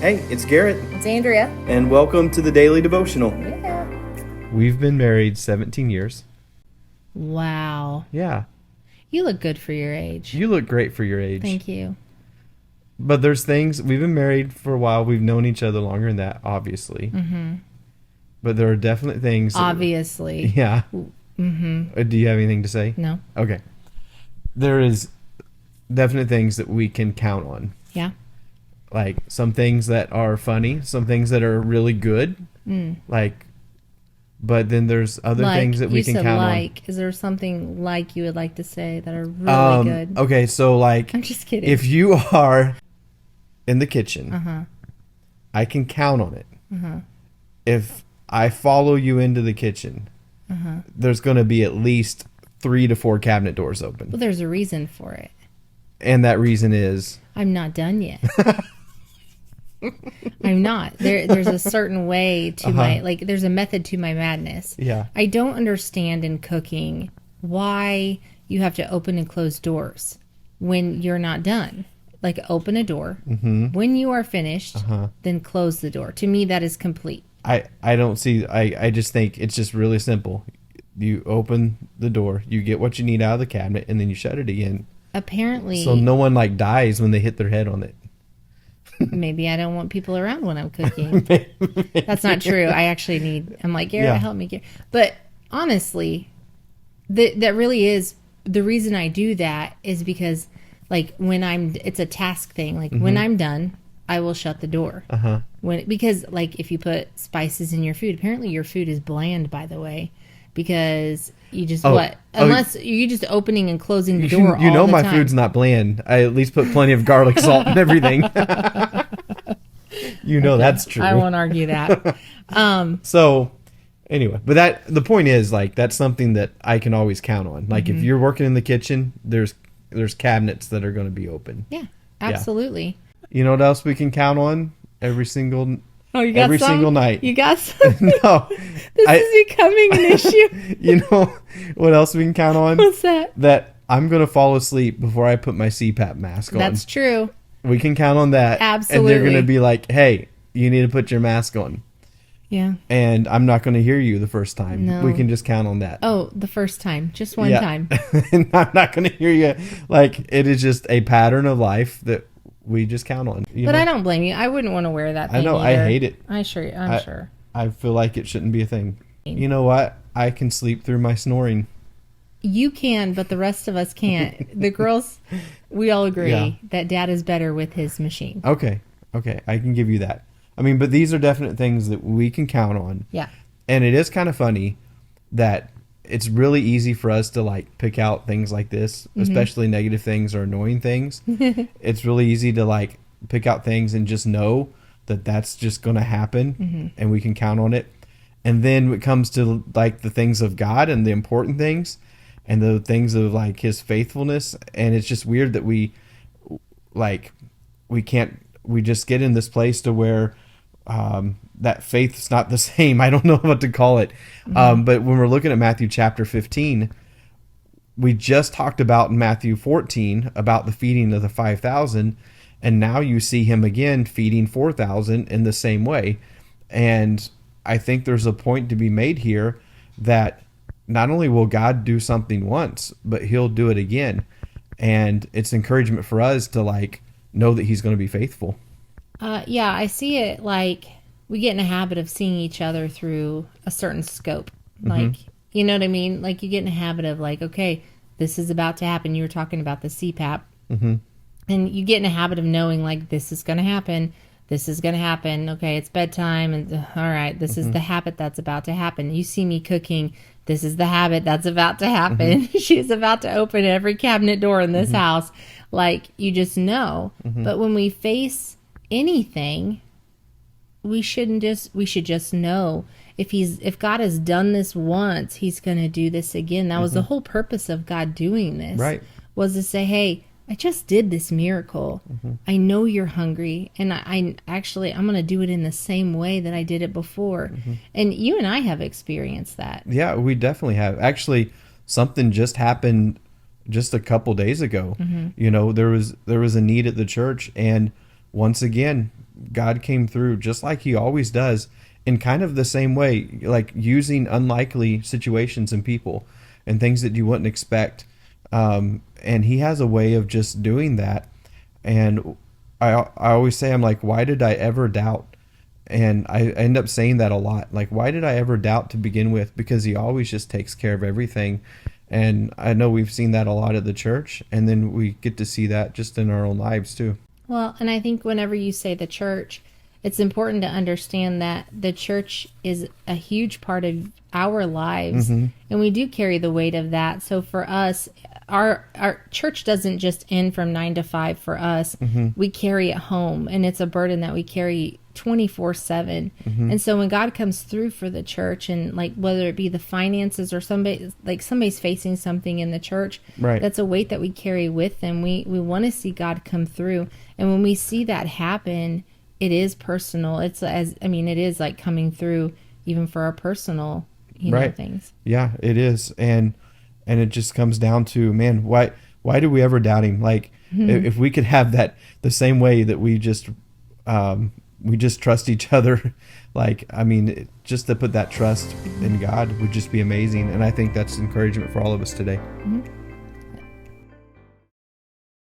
Hey, it's Garrett, It's Andrea. and welcome to the Daily Devotional. Yeah. We've been married 17 years. Wow. Yeah, You look good for your age. you look great for your age. Thank you. But there's things, we've been married for a while. We've known each other longer than that, obviously. Mm-hmm. But there are definite things. Obviously. Yeah. Mm-hmm. Do you have anything to say? No. Okay. There is definite things that we can count on. Yeah. Like some things that are funny, some things that are really good. But then there's other things that we can count on. Is there something like you would like to say that are really good? Okay, so I'm just kidding. if you are in the kitchen, Uh-huh. I can count on it. Uh-huh. If I follow you into the kitchen, Uh-huh. there's going to be at least 3 to 4 cabinet doors Well, open. there's a reason for it. And that reason is... I'm not done yet. I'm not. There's a certain way to there's a method to my madness. Yeah. I don't understand in cooking why you have to open and close doors when you're not done. Like, open a door. Mm-hmm. When you are finished, then close the door. To me, that is complete. I don't see... I just think it's just really simple. You open the door, you get what you need out of the cabinet, and then you shut it again. Apparently... So no one, dies when they hit their head on it. Maybe I don't want people around when I'm cooking. That's not true. I'm like, Garrett, help me. But honestly, that really is the reason I do that is because, it's a task thing. Like, when I'm done, I will shut the door. Because if you put spices in your food, apparently your food is bland, by the way, because you just unless you're just opening and closing the door. You know all the my time. Food's not bland. I at least put plenty of garlic, salt, and everything. That's true. I won't argue that. So anyway, but the point is, that's something that I can always count on. If you're working in the kitchen, there's cabinets that are going to be open. Yeah, absolutely. You know what else we can count on every single every single night? You got some? No. This is becoming an issue. You know what else we can count on? What's that? That I'm going to fall asleep before I put my CPAP mask on. That's true. We can count on that. Absolutely. And they're going to be like, hey, you need to put your mask on. Yeah. And I'm not going to hear you the first time. No. We can just count on that. Oh, the first time. Just one time. And I'm not going to hear you. It is just a pattern of life that we just count on. But I don't blame you. I wouldn't want to wear that thing I know. either. I hate it. I'm sure. I feel like it shouldn't be a thing. You know what? I can sleep through my snoring. You can, but the rest of us can't. The girls, we all agree that Dad is better with his machine. Okay. I can give you that. But these are definite things that we can count on. Yeah. And it is kind of funny that it's really easy for us to pick out things like this, especially negative things or annoying things. It's really easy to pick out things and just know that that's just going to happen and we can count on it. And then when it comes to the things of God and the important things and the things of his faithfulness, and it's just weird that we just get in this place to where that faith's not the same. I don't know what to call it. But when we're looking at Matthew chapter 15, we just talked about in Matthew 14 about the feeding of the 5,000. And now you see him again feeding 4,000 in the same way. And I think there's a point to be made here that not only will God do something once, but he'll do it again. And it's encouragement for us to know that he's going to be faithful. Yeah, I see it we get in a habit of seeing each other through a certain scope. You know what I mean? You get in a habit of okay, this is about to happen. You were talking about the CPAP. Mm-hmm. And you get in a habit of knowing this is going to happen. This is going to happen. Okay, it's bedtime. And all right, this is the habit that's about to happen. You see me cooking. This is the habit that's about to happen. She's about to open every cabinet door in this house. You just know. But when we face anything, we should just know if God has done this once, he's going to do this again. That was the whole purpose of God doing this. Right. Was to say, hey, I just did this miracle. I know you're hungry, and I'm going to do it in the same way that I did it before. And you and I have experienced that. Yeah, we definitely have. Actually, something just happened just a couple days ago. There was a need at the church, and once again, God came through just like he always does, in kind of the same way, like using unlikely situations and people and things that you wouldn't expect. And he has a way of just doing that. And I always say, I'm like, why did I ever doubt? And I end up saying that a lot. Like, why did I ever doubt to begin with? Because he always just takes care of everything. And I know we've seen that a lot at the church, and then we get to see that just in our own lives too. Well, and I think whenever you say the church, it's important to understand that the church is a huge part of our lives, and we do carry the weight of that. So for us, our church doesn't just end from 9 to 5 for us. We carry it home, and it's a burden that we carry 24/7. And so when God comes through for the church, and like whether it be the finances or somebody's facing something in the church, Right. that's a weight that we carry with them. We want to see God come through, and when we see that happen, it is personal. It is like coming through even for our personal Right. things. Yeah, it is. And it just comes down to, man, why do we ever doubt him? Like, if we could have that the same way that we just trust each other, like, I mean, just to put that trust in God would just be amazing. And I think that's encouragement for all of us today.